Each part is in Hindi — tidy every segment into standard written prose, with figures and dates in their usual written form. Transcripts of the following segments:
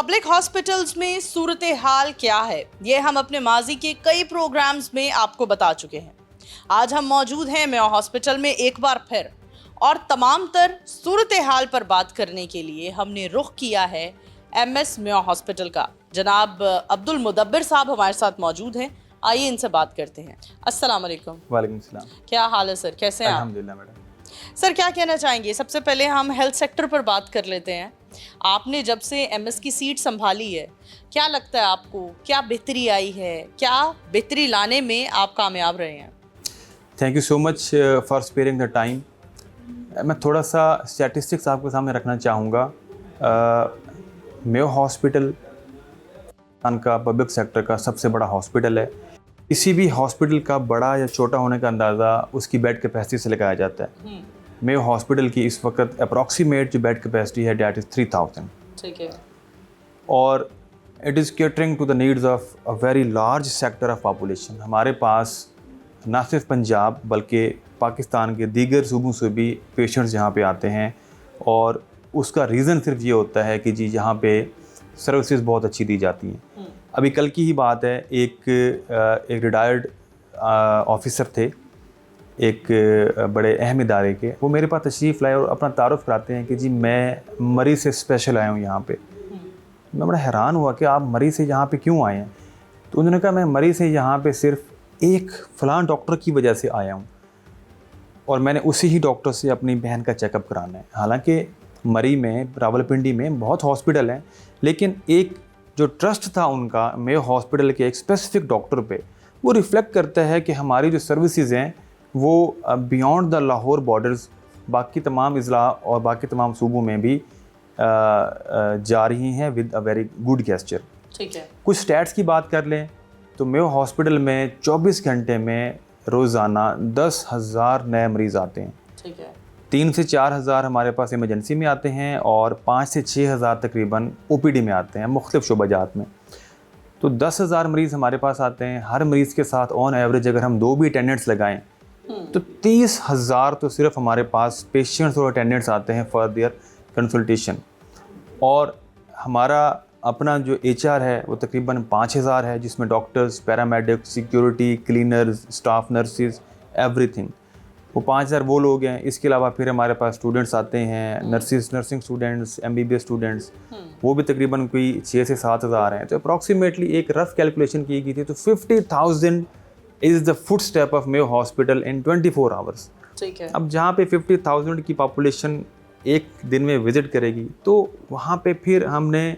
पब्लिक हॉस्पिटल्स में सूरत हाल क्या है, ये हम अपने माजी के कई प्रोग्राम्स में आपको बता चुके हैं। आज हम मौजूद हैं मेयो हॉस्पिटल में एक बार फिर, और तमाम तर सूरत हाल पर बात करने के लिए हमने रुख किया है एमएस मेयो हॉस्पिटल का। जनाब अब्दुल मुदब्बिर साहब हमारे साथ मौजूद हैं, आइए इनसे बात करते हैं। अस्सलाम वालेकुम। वालेकुम सलाम। क्या हाल है सर, कैसे हैं आप? अल्हम्दुलिल्लाह मैडम। सर क्या कहना चाहेंगे? सबसे पहले हम हेल्थ सेक्टर पर बात कर लेते हैं। आपने जब से एमएस की सीट संभाली है, क्या लगता है आपको, क्या बेहतरी आई है, क्या बेहतरी लाने में आप कामयाब रहे हैं? Thank you so much for sparing the time. मैं थोड़ा सा स्टैटिस्टिक्स आपके सामने रखना चाहूँगा। मेयो हॉस्पिटल का पब्लिक सेक्टर का सबसे बड़ा हॉस्पिटल है। किसी भी हॉस्पिटल का बड़ा या छोटा होने का अंदाज़ा उसकी बेड कैपेसिटी से लगाया जाता है। मेयो हॉस्पिटल की इस वक्त अप्रॉक्सीमेट जो बेड कैपेसिटी है डैट इज़ 3000। ठीक है। और it is catering to the needs of a very large sector of population. हमारे पास ना सिर्फ पंजाब बल्कि पाकिस्तान के दीगर सूबों से भी पेशेंट्स यहाँ पे आते हैं, और उसका रीज़न सिर्फ ये होता है कि जी यहाँ पे सर्विसेज बहुत अच्छी दी जाती हैं। अभी कल की ही बात है, एक रिटायर्ड ऑफिसर थे एक बड़े अहम इदारे के, वो मेरे पास तशरीफ़ लाए और अपना तारुफ़ कराते हैं कि जी मैं मरी से स्पेशल आया हूँ यहाँ पे। मैं बड़ा हैरान हुआ कि आप मरी से यहाँ पे क्यों आए हैं? तो उन्होंने कहा मैं मरी से यहाँ पे सिर्फ एक फ़लाँ डॉक्टर की वजह से आया हूँ, और मैंने उसी ही डॉक्टर से अपनी बहन का चेकअप कराना है। हालांकि मरी में, रावलपिंडी में बहुत हॉस्पिटल हैं, लेकिन एक जो ट्रस्ट था उनका मेयो हॉस्पिटल के एक स्पेसिफिक डॉक्टर पे, वो रिफ़्लेक्ट करता है कि हमारी जो सर्विसेज हैं वो बियॉन्ड द लाहौर बॉर्डर्स बाकी तमाम अज़ला और बाकी तमाम सूबों में भी जा रही हैं with a very good gesture. ठीक है। कुछ स्टैट्स की बात कर लें तो मेयो हॉस्पिटल में 24 घंटे में रोज़ाना 10,000 नए मरीज़ आते हैं। ठीक है। 3 से 4 हज़ार हमारे पास इमरजेंसी में आते हैं, और 5 से 6 हज़ार तकरीबन ओपीडी में आते हैं मुख्तलिफ शोबाजात में। तो 10,000 मरीज़ हमारे पास आते हैं। हर मरीज़ के साथ ऑन एवरेज अगर हम 2 भी अटेंडेंट्स लगाएं तो 30,000 तो सिर्फ हमारे पास पेशेंट्स और अटेंडेंट्स आते हैं फॉर देयर कंसल्टेशन। और हमारा अपना जो HR है वो तकरीबन 5,000 है, जिसमें doctors, paramedics, security, cleaners, staff nurses, everything. वो 5,000 वो लोग हैं। इसके अलावा फिर हमारे पास स्टूडेंट्स आते हैं, नर्सिंग स्टूडेंट्स, MBBS स्टूडेंट्स, वो भी तकरीबन कोई 6 से 7 हज़ार हैं। तो अप्रॉक्सीमेटली एक रफ़ कैलकुलेशन की गई थी, तो 50,000 is the foot step of Mayo hospital in 24 hours. ठीक है। अब जहाँ पे 50,000 की पॉपुलेशन एक दिन में विज़िट करेगी, तो वहाँ पे फिर हमने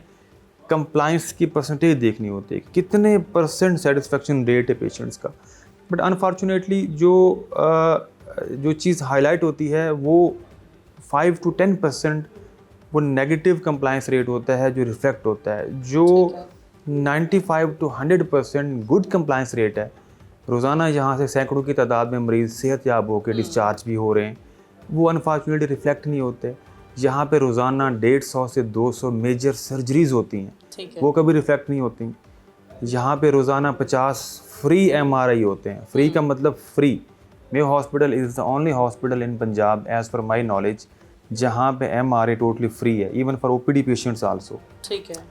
कंप्लाइंस की परसेंटेज देखनी होती है, कितने % सेटिस्फेक्शन रेट है पेशेंट्स का। बट अनफॉर्चुनेटली जो चीज़ हाईलाइट होती है वो 5 to 10% वो नेगेटिव कंप्लाइंस रेट होता है जो रिफ्लेक्ट होता है। जो 95 to 100% गुड कंप्लाइंस रेट है, रोज़ाना यहाँ से सैकड़ों की तादाद में मरीज़ सेहतयाब होकर डिस्चार्ज भी हो रहे हैं, वो अनफॉर्चुनेटली रिफ्लेक्ट नहीं होते। यहाँ पे रोज़ाना 150 से 200 मेजर सर्जरीज़ होती हैं, वो कभी रिफ्लेक्ट नहीं होती। यहाँ पे रोज़ाना 50 फ्री MRI होते हैं। फ्री का मतलब free. Mayo hospital is the only hospital in Punjab as per my knowledge जहाँ पे MRI टोटली फ्री है, even for OPD patients also. ठीक है।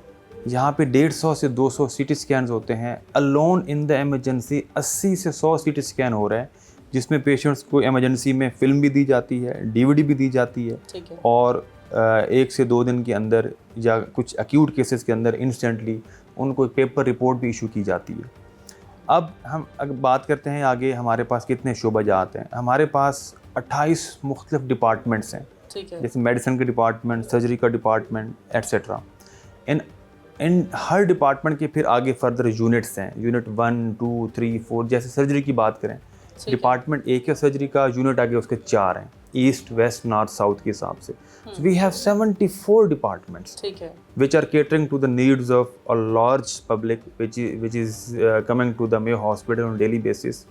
यहाँ पे 150 से 200 CT स्कैन्स होते हैं। अलोन इन द इमरजेंसी 80 से 100 CT स्कैन हो रहा है, जिसमें पेशेंट्स को इमरजेंसी में फ़िल्म भी दी जाती है, DVD भी दी जाती है, और 1 से 2 दिन के अंदर या कुछ एक्यूट केसेस के अंदर इंस्टेंटली उनको पेपर रिपोर्ट भी इशू की जाती है। अब हम अगर बात करते हैं आगे, हमारे पास कितने शोबाजात हैं। हमारे पास 28 मुख्तलिफ डिपार्टमेंट्स हैं, जैसे मेडिसिन का डिपार्टमेंट, सर्जरी का डिपार्टमेंट, एट्सेट्रा। इन हर डिपार्टमेंट के फिर आगे फर्दर यूनिट्स हैं, यूनिट 1, 2, 3, 4। जैसे सर्जरी की बात करें, डिपार्टमेंट एक है सर्जरी का, यूनिट आगे उसके 4 हैं, ईस्ट, वेस्ट, नॉर्थ, साउथ के हिसाब से। We have 74 departments which are catering to the needs of a large public which is coming to the Mayo Hospital on daily basis.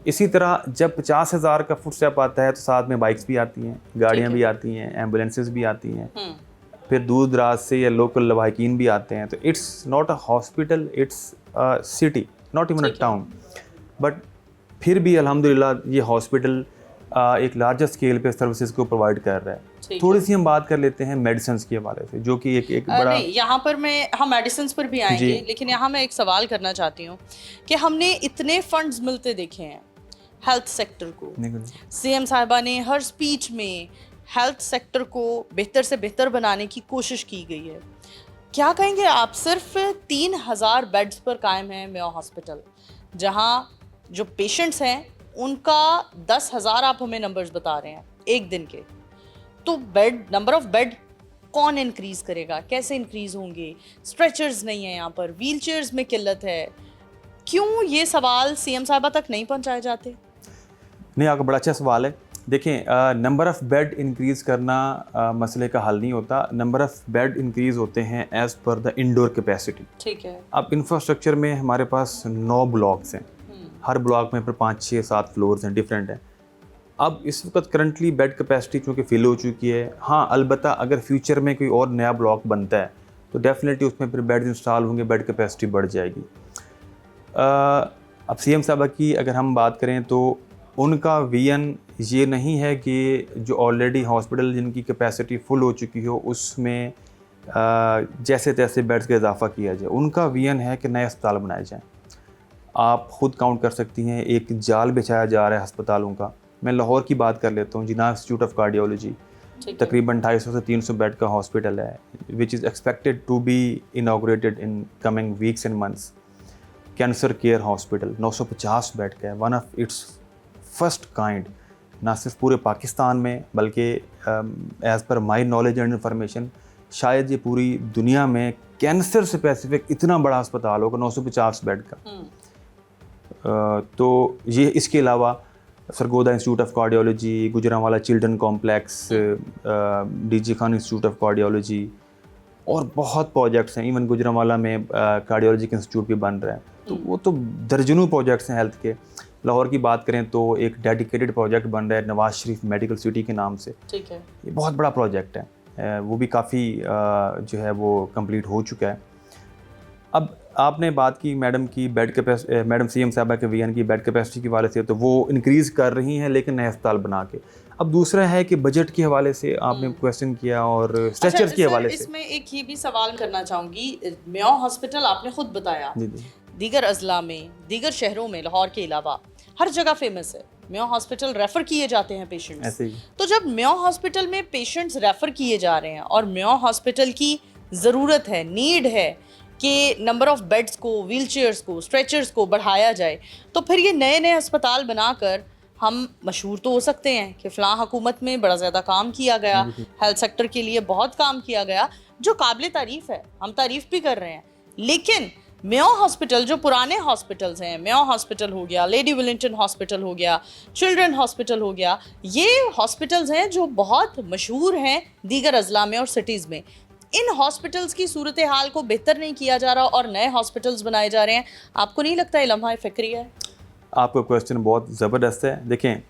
इसी तरह जब 50,000 का फुट स्टेप आता है तो साथ में बाइक्स भी आती हैं, गाड़ियाँ भी आती हैं, एम्बुलेंसेस भी आती हैं, फिर दूर दराज से या लोकल लवाहिकीन भी आते हैं। तो it's not a hospital, it's a city, not even a town. But फिर भी अल्हम्दुलिल्लाह ये हॉस्पिटल एक लार्जर स्केल पे सर्विसेज को प्रोवाइड कर रहा है। ठीक थोड़ी सी हम बात कर लेते हैं मेडिसिन के हवाले से, जो कि एक बड़ा नहीं, यहाँ पर हम मेडिसिन पर भी आएंगे, जी। लेकिन यहाँ मैं एक सवाल करना चाहती हूँ कि हमने इतने फंड्स मिलते देखे हैं हेल्थ सेक्टर को। सीएम साहिबा ने हर स्पीच में हेल्थ सेक्टर को बेहतर से बेहतर बनाने की कोशिश की गई है। क्या कहेंगे आप, सिर्फ 3000 बेड्स पर कायम है मेयो हॉस्पिटल, जहाँ जो पेशेंट्स हैं उनका 10,000 आप हमें नंबर्स बता रहे हैं एक दिन के। तो नंबर ऑफ बेड कौन इंक्रीज करेगा, कैसे इंक्रीज होंगे? स्ट्रेचर्स नहीं है यहाँ पर, व्हीलचेयर्स में किल्लत है। क्यों ये सवाल सीएम साहिबा तक नहीं पहुँचाए जाते? नहीं, आपका बड़ा अच्छा सवाल है। देखें, नंबर ऑफ़ बेड इंक्रीज़ करना मसले का हल नहीं होता। नंबर ऑफ़ बेड इंक्रीज़ होते हैं as per the indoor capacity. ठीक है। अब इंफ्रास्ट्रक्चर में हमारे पास 9 ब्लॉक्स हैं, हर ब्लॉक में फिर 5, 6, 7 फ्लोर्स हैं, डिफरेंट हैं। अब इस वक्त करंटली बेड कैपेसिटी चूँकि फिल हो चुकी है। हाँ, अलबत्ता अगर फ्यूचर में कोई और नया ब्लॉक बनता है तो डेफिनेटली उसमें फिर बेड इंस्टॉल होंगे, बेड कैपेसिटी बढ़ जाएगी। अब सीएम साहबा की अगर हम बात करें तो उनका विजन ये नहीं है कि जो ऑलरेडी हॉस्पिटल जिनकी कैपेसिटी फुल हो चुकी हो उसमें जैसे तैसे बेड्स का इजाफा किया जाए। उनका विजन है कि नए अस्पताल बनाए जाएं। आप ख़ुद काउंट कर सकती हैं, एक जाल बिछाया जा रहा है अस्पतालों का। मैं लाहौर की बात कर लेता हूँ, जिन्ना इंस्टीट्यूट ऑफ कार्डियोलॉजी तकरीबन 250 से 300 बेड का हॉस्पिटल है, which is expected to be inaugurated in coming weeks and months. Cancer care hospital 950 bed का है, one of its first kind, ना सिर्फ पूरे पाकिस्तान में बल्कि as per my knowledge and information शायद ये पूरी दुनिया में कैंसर स्पेसिफिक इतना बड़ा अस्पताल होगा 950 बेड का। तो ये इसके अलावा Sargodha institute of cardiology, Gujranwala children complex, DG Khan institute of cardiology और बहुत प्रोजेक्ट्स हैं। इवन गुजरांवाला में कार्डियोलॉजी का इंस्टीट्यूट भी बन रहा है। तो वो तो दर्जनों प्रोजेक्ट्स हैं हेल्थ के। लाहौर की बात करें तो एक डेडिकेटेड प्रोजेक्ट बन रहा है नवाज शरीफ मेडिकल सिटी के नाम से। ठीक है, ये बहुत बड़ा प्रोजेक्ट है, वो भी काफ़ी जो है वो कंप्लीट हो चुका है। अब आपने बात की मैडम की बेड कैपेसिटी, मैडम सीएम साहबा के विजन की बेड कैपेसिटी के हवाले से, तो वो इंक्रीज़ कर रही हैं लेकिन नए अस्पताल बना के। अब दूसरा है कि बजट के हवाले से आपने क्वेश्चन किया और स्ट्रेचर्स के हवाले से। इसमें एक ये भी सवाल करना चाहूँगी, मेयो हॉस्पिटल आपने खुद बताया दीगर अजला में, दीगर शहरों में, लाहौर के अलावा हर जगह फेमस है। मेयो हॉस्पिटल रेफ़र किए जाते हैं पेशेंट्स। ऐसे ही तो जब मेयो हॉस्पिटल में पेशेंट्स रेफ़र किए जा रहे हैं और मेयो हॉस्पिटल की ज़रूरत है, नीड है कि नंबर ऑफ़ बेड्स को, व्हीलचेयर्स को, स्ट्रेचर्स को बढ़ाया जाए, तो फिर ये नए नए अस्पताल बनाकर हम मशहूर तो हो सकते हैं कि फ़लाँ हुकूमत में बड़ा ज़्यादा काम किया गया, हेल्थ सेक्टर के लिए बहुत काम किया गया, जो काबिल तारीफ़ है, हम तारीफ़ भी कर रहे हैं। लेकिन मेयो हॉस्पिटल, जो पुराने हॉस्पिटल्स हैं, मेयो हॉस्पिटल हो गया, लेडी विलिंगटन हॉस्पिटल हो गया, चिल्ड्रन हॉस्पिटल हो गया, ये हॉस्पिटल्स हैं जो बहुत मशहूर हैं दीगर अजला में और सिटीज़ में। इन हॉस्पिटल्स की सूरत हाल को बेहतर नहीं किया जा रहा और नए हॉस्पिटल्स बनाए जा रहे हैं। आपको नहीं लगता ये लम्हा फ़िक्री है? आपका क्वेश्चन बहुत ज़बरदस्त है। देखें,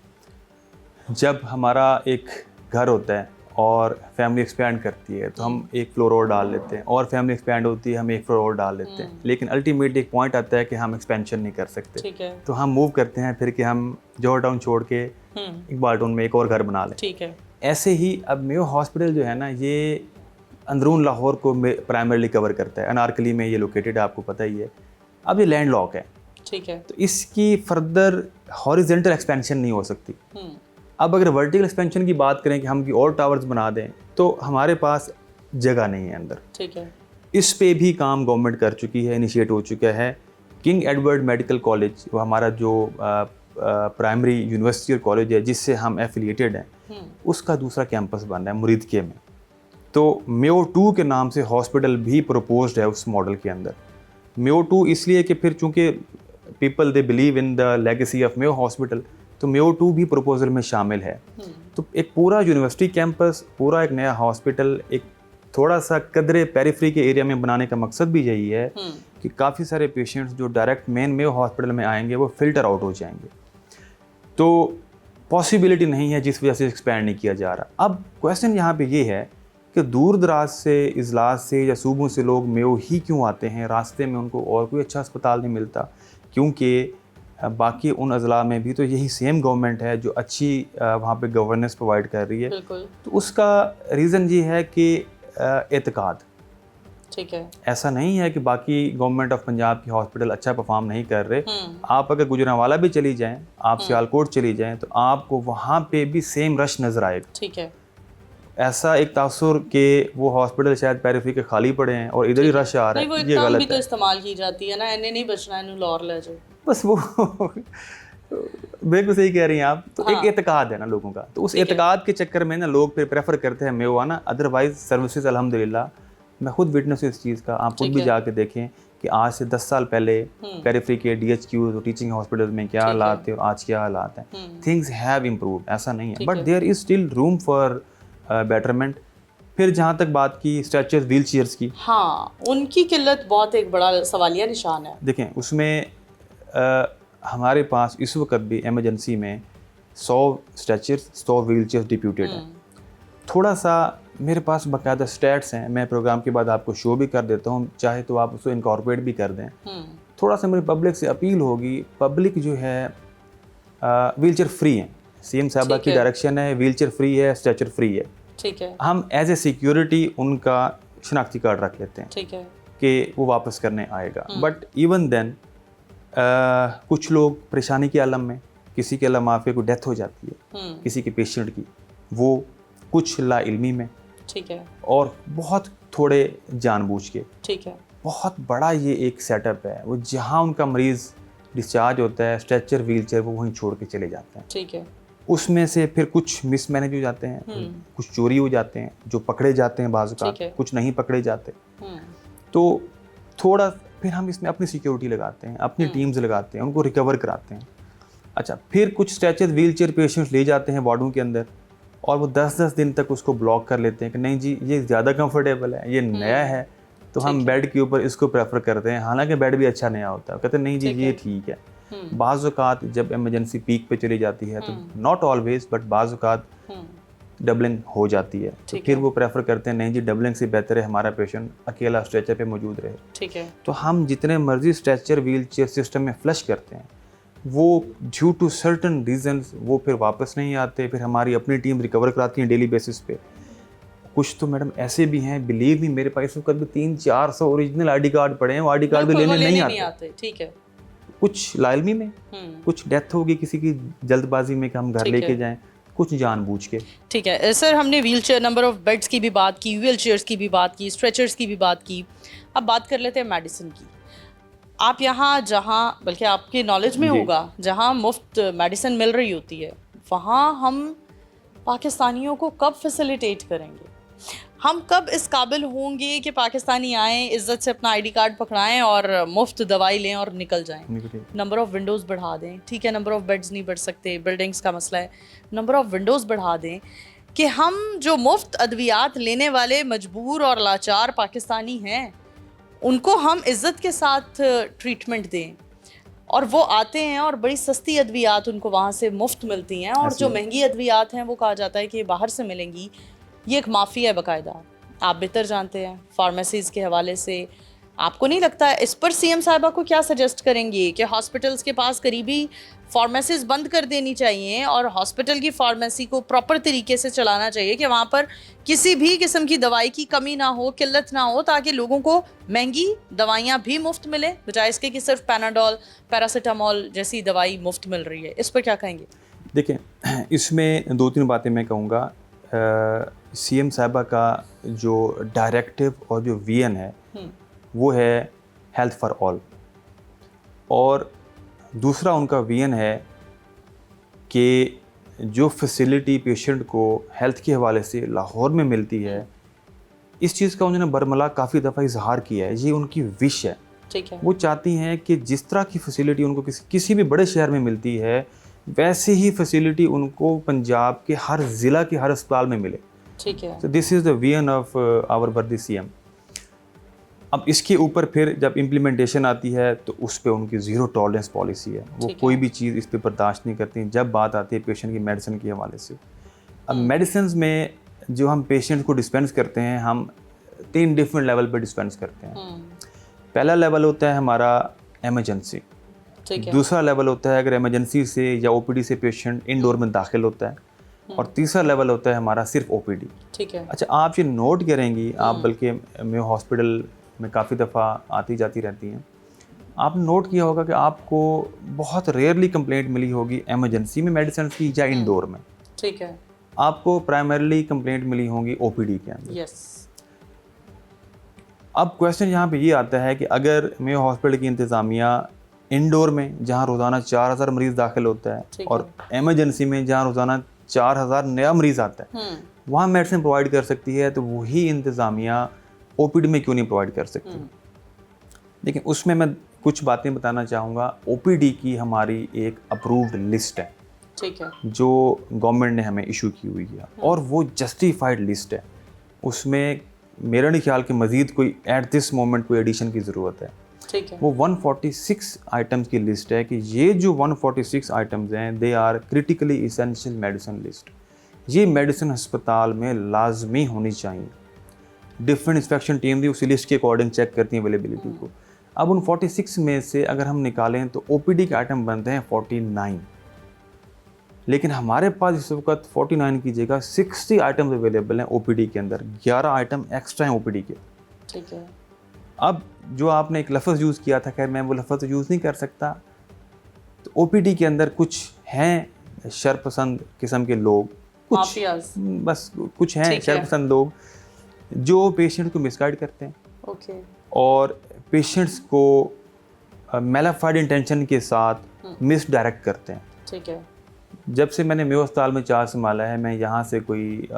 जब हमारा एक घर होता है और फैमिली एक्सपैंड करती है तो हम एक फ्लोर और डाल लेते हैं, और फैमिली एक्सपैंड होती है हम एक फ्लोर और डाल लेते हैं, लेकिन अल्टीमेटली एक पॉइंट आता है कि हम एक्सपेंशन नहीं कर सकते। ठीक है। तो हम मूव करते हैं फिर कि हम जॉर्ज टाउन छोड़ के इकबाल टाउन में एक और घर बना लें। ठीक है। ऐसे ही अब मेयो हॉस्पिटल जो है ना, ये अंदरून लाहौर को प्राइमरली कवर करता है। अनारकली में ये लोकेटेड है, आपको पता ही है। अब ये लैंड लॉक है। ठीक है। तो इसकी फर्दर हॉरिजेंटल एक्सपेंशन नहीं हो सकती। अब अगर वर्टिकल एक्सपेंशन की बात करें कि हम की और टावर्स बना दें, तो हमारे पास जगह नहीं है अंदर। ठीक है। इस पे भी काम गवर्नमेंट कर चुकी है, इनिशिएट हो चुका है। किंग एडवर्ड मेडिकल कॉलेज, वो हमारा जो प्राइमरी यूनिवर्सिटी और कॉलेज है जिससे हम एफिलिएटेड हैं, उसका दूसरा कैंपस बन रहा है मुरीदके में। तो मेयो 2 के नाम से हॉस्पिटल भी प्रपोज्ड है उस मॉडल के अंदर। मेयो 2 इसलिए कि फिर चूँकि people they believe in the legacy of Mayo hospital, तो मेयो 2 भी प्रपोजल में शामिल है। तो एक पूरा यूनिवर्सिटी कैंपस, पूरा एक नया हॉस्पिटल, एक थोड़ा सा कदरे पेरिफेरी के एरिया में बनाने का मकसद भी यही है कि काफ़ी सारे पेशेंट्स जो डायरेक्ट मेन मेयो हॉस्पिटल में आएंगे वो फिल्टर आउट हो जाएंगे। तो पॉसिबिलिटी नहीं है जिस वजह से एक्सपैंड नहीं किया जा रहा। अब क्वेश्चन यहाँ पे ये है कि दूर दराज से, इजलास से या सूबों से लोग मेयो ही क्यों आते हैं? रास्ते में उनको और कोई अच्छा अस्पताल नहीं मिलता, क्योंकि बाकी उन अजला में भी तो यही सेम गवर्नमेंट है जो अच्छी वहाँ पे गवर्नेंस प्रोवाइड कर रही है। बिल्कुल। तो उसका रीज़न ये है कि एतकाद। ठीक है। ऐसा नहीं है कि बाकी गवर्नमेंट ऑफ पंजाब की हॉस्पिटल अच्छा परफॉर्म नहीं कर रहे। हम्म। आप अगर गुजरांवाला भी चली जाएं, आप सियालकोट चली जाएं, तो आपको वहाँ पे भी सेम रश नज़र आएगा। ठीक है। ऐसा एक तासुर के वो हॉस्पिटल शायद पेरिफेरी के खाली पड़े हैं और इधर ही रश आ रहा नहीं, वो है, एक ये टर्म भी गलत तो है। इस्तेमाल की जाती है ना, एने नहीं बचना है, लौर ले जाओ। बस वो बिल्कुल सही कह रही हैं आप। तो हाँ। एक एतकाद है ना लोगों का, तो उस ठीक है। एतकाद के चक्कर में ना लोग फिर प्रेफर करते हैं मेवा ना। अदरवाइज सर्विसेज अल्हम्दुलिल्लाह, मैं खुद विटनेस हूँ इस चीज़ का, आप खुद ठीक भी है। जाके देखें कि आज से 10 साल पहले पेरिफेरी के DHQ और टीचिंग हॉस्पिटल में क्या ठीक है। हालात थे और आज क्या हालात हैं। थिंग्स हैव इम्प्रूव्ड, ऐसा नहीं है, ठीक बट है। There is still room for betterment. फिर जहाँ तक बात की स्ट्रेचर्स, व्हील चेयर्स की, हाँ, उनकी किल्लत बहुत एक बड़ा सवालिया निशान है। देखें उसमें हमारे पास इस वक्त भी इमरजेंसी में 100 स्ट्रेचर्स, 100 व्हील चेयर्स डिप्यूटेड हैं। थोड़ा सा मेरे पास बाकायदा स्टैट्स हैं, मैं प्रोग्राम के बाद आपको शो भी कर देता हूँ, चाहे तो आप उसको इनकॉर्पोरेट भी कर दें। थोड़ा सा मेरी पब्लिक से अपील होगी, पब्लिक जो है व्हील चेयर फ्री है, CM साहबा ठीक की है। डायरेक्शन है, व्हील चेयर फ्री है, स्ट्रेचर फ्री है। ठीक है। हम एज ए सिक्योरिटी उनका शनाख्ती कार्ड रख लेते हैं ठीक है। कि वो वापस करने आएगा। बट इवन देन कुछ लोग परेशानी के आलम में, किसी के अल्लाह माफ़ी कोई डेथ हो जाती है किसी के पेशेंट की, वो कुछ लाइल्मी में, ठीक है। और बहुत थोड़े जानबूझ के। ठीक है। बहुत बड़ा ये एक सेटअप है, वो जहाँ उनका मरीज़ डिस्चार्ज होता है, स्ट्रेचर व्हील चेयर वो वहीं छोड़ के चले जाते हैं। ठीक है। उसमें से फिर कुछ मिसमैनेज हो जाते हैं, कुछ चोरी हो जाते हैं, जो पकड़े जाते हैं बाज़ औक़ात, ठीक है। कुछ नहीं पकड़े जाते। तो थोड़ा फिर हम इसमें अपनी सिक्योरिटी लगाते हैं, अपनी टीम्स लगाते हैं, उनको रिकवर कराते हैं। अच्छा, फिर कुछ स्ट्रेचर व्हील चेयर पेशेंट्स ले जाते हैं वार्डों के अंदर और वो 10-10 दिन तक उसको ब्लॉक कर लेते हैं कि नहीं जी ये ज़्यादा कंफर्टेबल है, ये नया है, तो हम बेड के ऊपर इसको प्रेफर करते हैं, हालांकि बेड भी अच्छा नया होता है। कहते हैं नहीं जी ये ठीक है। बाज़ औक़ात जब इमरजेंसी पीक पे चली जाती है तो नॉट ऑलवेज बट बाज़ औक़ात डबलिंग हो जाती है, तो फिर वो प्रेफर करते हैं नहीं जी डबलिंग से बेहतर है हमारा पेशेंट अकेला स्ट्रेचर पे मौजूद रहे। ठीक है। तो हम जितने मर्जी स्ट्रेचर व्हील चेयर सिस्टम में फ्लश करते हैं, वो ड्यू टू सर्टन रीजंस वो फिर वापस नहीं आते, फिर हमारी अपनी टीम रिकवर कराती है डेली बेसिस पे। कुछ तो मैडम ऐसे भी हैं, बिलीव मी, मेरे पास इस वक्त भी 300-400 ओरिजिनल ID कार्ड पड़े हैं, वो ID कार्ड भी लेने नहीं आते। ठीक है। कुछ लाइल्मी में, कुछ डेथ होगी किसी की जल्दबाजी में कि हम घर लेके जाएं, कुछ जानबूझ के। ठीक है सर, हमने wheel chair, number of beds की भी बात की, व्हील चेयर्स की भी बात की, स्ट्रेचर्स की भी बात की। अब बात कर लेते हैं मेडिसिन की। आप यहाँ जहाँ, बल्कि आपके नॉलेज में होगा, जहाँ मुफ्त मेडिसिन मिल रही होती है, वहाँ हम पाकिस्तानियों को कब फैसिलिटेट करेंगे? हम कब इस काबिल होंगे कि पाकिस्तानी आएँ, इज़्ज़त से अपना ID कार्ड पकड़ाएं और मुफ्त दवाई लें और निकल जाएं? नंबर ऑफ़ विंडोज़ बढ़ा दें, ठीक है, नंबर ऑफ़ बेड्स नहीं बढ़ सकते, बिल्डिंग्स का मसला है, नंबर ऑफ़ विंडोज़ बढ़ा दें कि हम जो मुफ्त अद्वियात लेने वाले मजबूर और लाचार पाकिस्तानी हैं, उनको हम इज़्ज़त के साथ ट्रीटमेंट दें, और वो आते हैं और बड़ी सस्ती अद्वियात उनको वहाँ से मुफ्त मिलती हैं, और जो महंगी अद्वियात हैं वो कहा जाता है कि बाहर से मिलेंगी। ये एक माफिया है बाकायदा, आप बेहतर जानते हैं फार्मेसीज़ के हवाले से। आपको नहीं लगता है इस पर CM साहिबा को क्या सजेस्ट करेंगे कि हॉस्पिटल्स के पास करीबी फार्मेसीज़ बंद कर देनी चाहिए और हॉस्पिटल की फार्मेसी को प्रॉपर तरीके से चलाना चाहिए कि वहाँ पर किसी भी किस्म की दवाई की कमी ना हो, किल्लत ना हो, ताकि लोगों को महंगी दवाइयाँ भी मुफ्त मिले, बजाय इसके कि सिर्फ पैनाडोल, पैरासीटामोल जैसी दवाई मुफ्त मिल रही है। इस पर क्या कहेंगे? देखिए, इसमें 2-3 बातें मैं कहूँगा। CM साहिबा का जो डायरेक्टिव और जो विजन है वो है हेल्थ फॉर ऑल, और दूसरा उनका विजन है कि जो फैसिलिटी पेशेंट को हेल्थ के हवाले से लाहौर में मिलती है, इस चीज़ का उन्होंने बरमला काफ़ी दफ़ा इजहार किया है, ये उनकी विश है। ठीक है। वो चाहती हैं कि जिस तरह की फैसिलिटी उनको किसी भी बड़े शहर में मिलती है, वैसे ही फैसिलिटी उनको पंजाब के हर ज़िला के हर अस्पताल में मिले। ठीक है। तो this is the vision of our worthy CM। अब इसके ऊपर फिर जब इम्प्लीमेंटेशन आती है तो उस पर उनकी ज़ीरो टॉलरेंस पॉलिसी है, वो कोई भी चीज़ इस पर बर्दाश्त नहीं करती जब बात आती है पेशेंट की मेडिसिन के हवाले से। अब मेडिसिन में जो हम पेशेंट को डिस्पेंस करते हैं, हम 3 डिफरेंट लेवल पर डिस्पेंस करते हैं। पहला लेवल होता है हमारा एमरजेंसी, ठीक है। दूसरा लेवल होता है अगर इमरजेंसी से या ओपीडी से पेशेंट इंडोर में दाखिल होता है, और तीसरा लेवल होता है हमारा सिर्फ ओपीडी। ठीक है। अच्छा, आप ये नोट करेंगी, आप बल्कि मेयो हॉस्पिटल में काफ़ी दफ़ा आती जाती रहती हैं, आपने नोट किया होगा कि आपको बहुत रेयरली कंप्लेंट मिली होगी इमरजेंसी में मेडिसिन की या इंडोर में। ठीक है। आपको प्राइमरीली कंप्लेंट मिली होंगी ओपीडी के अंदर। यस। अब क्वेश्चन यहाँ पे ये आता है कि अगर मेयो हॉस्पिटल की इंतज़ामिया इंडोर में जहाँ रोज़ाना 4000 मरीज़ दाखिल होता है, ठीक और इमरजेंसी में जहाँ रोज़ाना 4000 नया मरीज़ आता है, वहाँ मेडिसिन प्रोवाइड कर सकती है, तो वही इंतज़ामिया ओपीडी में क्यों नहीं प्रोवाइड कर सकती? लेकिन उसमें मैं कुछ बातें बताना चाहूँगा। ओपीडी की हमारी एक अप्रूव्ड लिस्ट है, ठीक है। जो गवर्नमेंट ने हमें इशू की हुई है, और वो जस्टिफाइड लिस्ट है। उसमें मेरा नहीं ख्याल कि मज़ीद कोई एट दिस मोमेंट कोई एडिशन की ज़रूरत है। ठीक है। वो 146 आइटम्स की लिस्ट है कि ये जो 146 आइटम्स हैं, they are critically essential medicine list. ये मेडिसिन अस्पताल में लाजमी होनी चाहिए। डिफरेंट इंस्पेक्शन टीम भी उसी लिस्ट के अकॉर्डिंग चेक करती है अवेलेबिलिटी को। अब उन 46 में से अगर हम निकालें तो ओपीडी के आइटम बनते हैं 49, लेकिन हमारे पास इस वक्त 49 की जगह 60 आइटम्स अवेलेबल हैं ओपीडी के अंदर। 11 आइटम एक्स्ट्रा हैं ओपीडी के। ठीक है। अब जो आपने एक लफ्ज़ यूज़ किया था, खैर मैं वो लफ्ज़ यूज़ नहीं कर सकता, तो ओपीडी के अंदर कुछ हैं शरपसंद किस्म के लोग, कुछ माफियाज। बस कुछ हैं ठीक है। शरपसंद लोग जो पेशेंट को मिसगाइड करते हैं ओके। और पेशेंट्स को मेलाफाइड इंटेंशन के साथ मिसडायरेक्ट करते हैं। ठीक है। जब से मैंने मेयो अस्पताल में चार्ज संभाला है, मैं यहाँ से कोई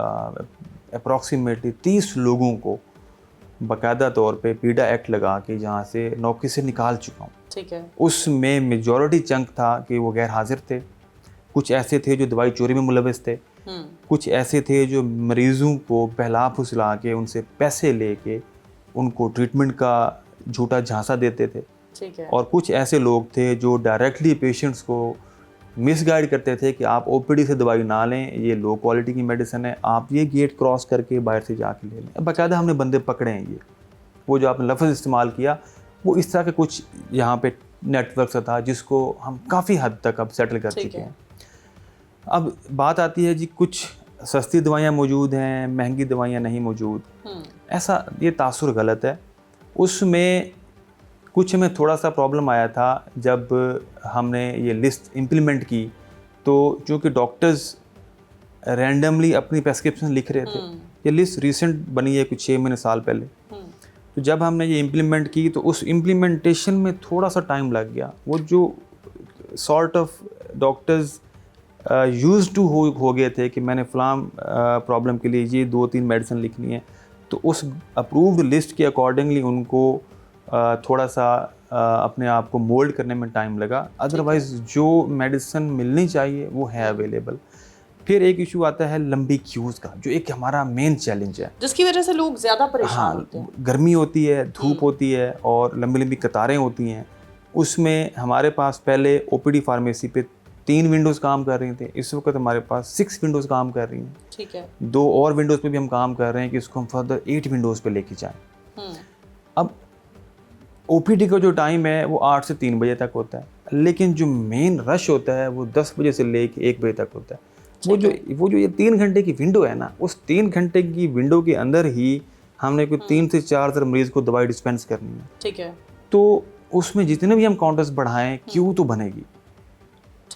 अप्रॉक्सीमेटली 30 लोगों को बाकायदा तौर पे पीडा एक्ट लगा के यहाँ से नौकरी से निकाल चुका हूँ। ठीक है। उसमें मेजॉरिटी चंक था कि वो गैर हाजिर थे, कुछ ऐसे थे जो दवाई चोरी में मुलविस थे, कुछ ऐसे थे जो मरीज़ों को बहला फुसला के उनसे पैसे लेके उनको ट्रीटमेंट का झूठा झांसा देते थे, ठीक है। और कुछ ऐसे लोग थे जो डायरेक्टली पेशेंट्स को मिसगाइड करते थे कि आप ओपीडी से दवाई ना लें, ये लो क्वालिटी की मेडिसिन है, आप ये गेट क्रॉस करके बाहर से जाके ले लें। बाकायदा हमने बंदे पकड़े हैं। ये वो जो आपने लफ्ज़ इस्तेमाल किया, वो इस तरह के कुछ यहाँ पे नेटवर्क था जिसको हम काफ़ी हद तक अब सेटल कर चुके हैं। अब बात आती है जी, कुछ सस्ती दवाइयाँ मौजूद हैं, महंगी दवाइयाँ नहीं मौजूद। ऐसा ये तासुर गलत है। उसमें कुछ में थोड़ा सा प्रॉब्लम आया था जब हमने ये लिस्ट इम्प्लीमेंट की, तो चूँकि डॉक्टर्स रैंडमली अपनी प्रेस्क्रिप्शन लिख रहे थे, ये लिस्ट रिसेंट बनी है कुछ 6 महीने साल पहले, तो जब हमने ये इम्प्लीमेंट की तो उस इम्प्लीमेंटेशन में थोड़ा सा टाइम लग गया। वो जो sort of doctors used to हो गए थे कि मैंने फ़लाँ प्रॉब्लम के लिए ये 2-3 मेडिसिन लिखनी है, तो उस अप्रूव्ड लिस्ट के अकॉर्डिंगली उनको थोड़ा सा अपने आप को मोल्ड करने में टाइम लगा। अदरवाइज़ जो मेडिसिन मिलनी चाहिए वो है अवेलेबल। फिर एक इशू आता है लंबी क्यूज़ का, जो एक हमारा मेन चैलेंज है, जिसकी वजह से लोग ज़्यादा परेशान होते हैं। गर्मी होती है, धूप होती है और लंबी लंबी कतारें होती हैं। उसमें हमारे पास पहले ओपीडी फार्मेसी पे 3 विंडोज़ काम कर रही थी, इस वक्त हमारे पास 6 विंडोज़ काम कर रही हैं। ठीक है। 2 और विंडोज़ पे भी हम काम कर रहे हैं कि इसको हम फर्दर 8 विंडोज़ पे लेके जाएं। अब ओपीडी का जो टाइम है वो 8 से 3 बजे तक होता है, लेकिन जो मेन रश होता है वो 10 बजे से लेके 1 बजे तक होता है। वो जो ये 3 घंटे की विंडो है ना, उस 3 घंटे की विंडो के अंदर ही हमने कोई 3 से 4 मरीज़ को दवाई डिस्पेंस करनी है। ठीक है। तो उसमें जितने भी हम काउंटर्स बढ़ाएं, क्यू तो बनेगी,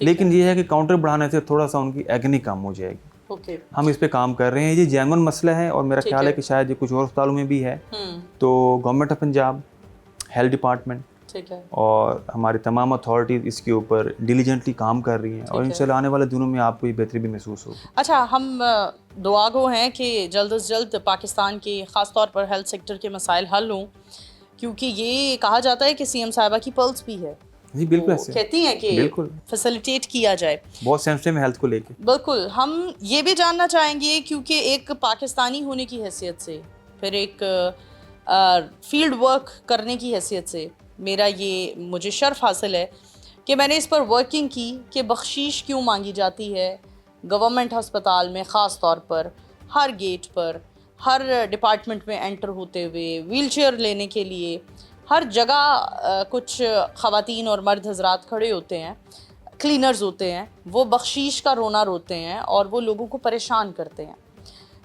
लेकिन ये है कि काउंटर बढ़ाने से थोड़ा सा उनकी एग्नी कम हो जाएगी। ओके। हम इस पे काम कर रहे हैं। ये जेन्युइन मसला है और मेरा ख्याल है कि शायद ये कुछ और अस्पतालों में भी है। तो government of Punjab, health department, ठीक है, और हमारी तमाम अथॉरिटीज़ इसके ऊपर डिलीजेंटली काम कर रही हैं, और इंशाल्लाह आने वाले दिनों में आपको ये बेहतरी भी महसूस होगी। अच्छा, हम दुआ गो हैं कि जल्द से जल्द पाकिस्तान के ख़ास तौर पर हेल्थ सेक्टर के मसाइल हल हों, क्योंकि ये कहा जाता है कि सीएम साहिबा की पल्स भी है। जी बिल्कुल, ऐसे कहती हैं कि बिल्कुल फैसिलिटेट किया जाए, बहुत सेंसिटिव है हेल्थ को लेके। बिल्कुल। हम ये भी जानना चाहेंगे, क्योंकि एक पाकिस्तानी होने की हैसियत से, फिर एक फील्ड वर्क करने की हैसियत से मेरा ये मुझे शर्फ हासिल है कि मैंने इस पर वर्किंग की कि बख्शीश क्यों मांगी जाती है गवर्नमेंट अस्पताल में, ख़ास तौर पर हर गेट पर, हर डिपार्टमेंट में एंटर होते हुए, व्हीलचेयर लेने के लिए हर जगह कुछ ख़वातीन और मर्द हजरात खड़े होते हैं, क्लीनर्स होते हैं, वो बख्शीश का रोना रोते हैं और वो लोगों को परेशान करते हैं,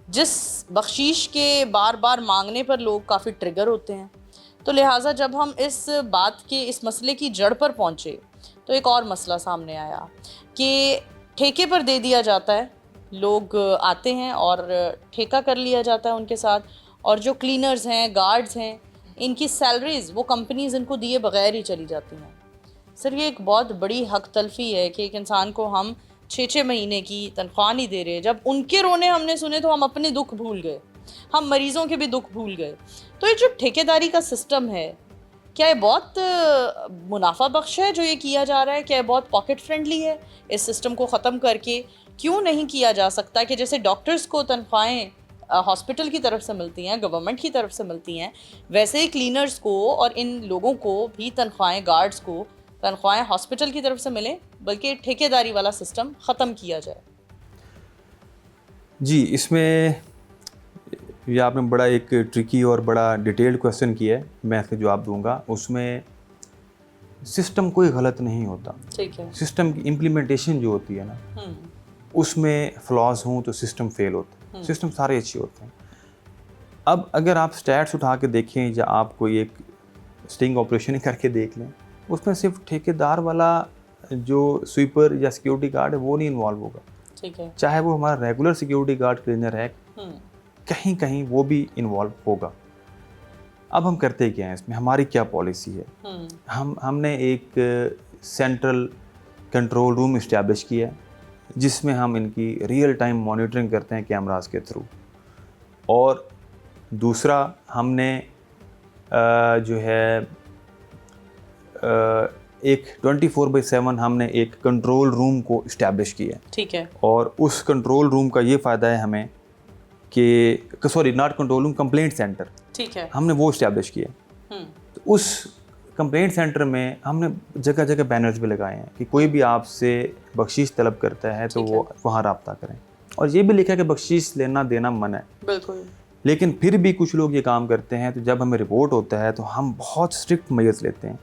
जिस बख्शीश के बार बार मांगने पर लोग काफ़ी ट्रिगर होते हैं। तो लिहाजा जब हम इस बात के, इस मसले की जड़ पर पहुँचे तो एक और मसला सामने आया कि ठेके पर दे दिया जाता है, लोग आते हैं और ठेका कर लिया जाता है उनके साथ, और जो क्लीनर्स हैं, गार्ड्स हैं, इनकी सैलरीज़ वो कंपनीज इनको दिए बगैर ही चली जाती हैं। सर ये एक बहुत बड़ी हक तलफी है कि एक इंसान को हम 6-6 महीने की तनख्वाह नहीं दे रहे। जब उनके रोने हमने सुने तो हम अपने दुख भूल गए, हम मरीजों के भी दुख भूल गए। तो ये जो ठेकेदारी का सिस्टम है, क्या ये बहुत मुनाफा बख्श है जो ये किया जा रहा है? क्या ये बहुत पॉकेट फ्रेंडली है? इस सिस्टम को ख़त्म करके क्यों नहीं किया जा सकता कि जैसे डॉक्टर्स को तनख्वाहें हॉस्पिटल की तरफ से मिलती हैं, गवर्नमेंट की तरफ से मिलती हैं, वैसे ही क्लीनर्स को और इन लोगों को भी तनख्वाहें, गार्ड्स को तनख्वाहें हॉस्पिटल की तरफ से मिलें, बल्कि ठेकेदारी वाला सिस्टम ख़त्म किया जाए। जी, इसमें ये आपने बड़ा एक ट्रिकी और बड़ा डिटेल्ड क्वेश्चन किया है, मैं इसका जवाब दूंगा। उसमें सिस्टम कोई गलत नहीं होता, ठीक है। सिस्टम की इम्प्लीमेंटेशन जो होती है ना, उसमें फ्लॉज हों तो सिस्टम फेल होता है, सिस्टम सारे अच्छे होते हैं। अब अगर आप स्टैट्स उठा के देखें या आप कोई एक स्टिंग ऑपरेशन करके देख लें, उसमें सिर्फ ठेकेदार वाला जो स्वीपर या सिक्योरिटी गार्ड है वो नहीं इन्वॉल्व होगा, ठीक है। चाहे वो हमारा रेगुलर सिक्योरिटी गार्ड क्लीनर है, कहीं कहीं वो भी इन्वॉल्व होगा। अब हम करते क्या हैं इसमें, हमारी क्या पॉलिसी है? हमने एक सेंट्रल कंट्रोल रूम इस्टेब्लिश किया है जिसमें हम इनकी रियल टाइम मॉनिटरिंग करते हैं कैमरास के थ्रू। और दूसरा हमने जो है एक 24/7 हमने एक कंट्रोल रूम को इस्टेब्लिश किया है, ठीक है। और उस कंट्रोल रूम का ये फ़ायदा है हमें कि sorry not control room, complaint centre, ठीक है, हमने वो इस्टेब्लिश किया। तो उस कंप्लेंट सेंटर में हमने जगह जगह बैनर्स भी लगाए हैं कि कोई भी आपसे बख्शीश तलब करता है तो वो वहाँ रब्ता करें, और ये भी लिखा है कि बख्शीश लेना देना मना है। बिल्कुल। लेकिन फिर भी कुछ लोग ये काम करते हैं, तो जब हमें रिपोर्ट होता है तो हम बहुत स्ट्रिक्ट मेजर्स लेते हैं।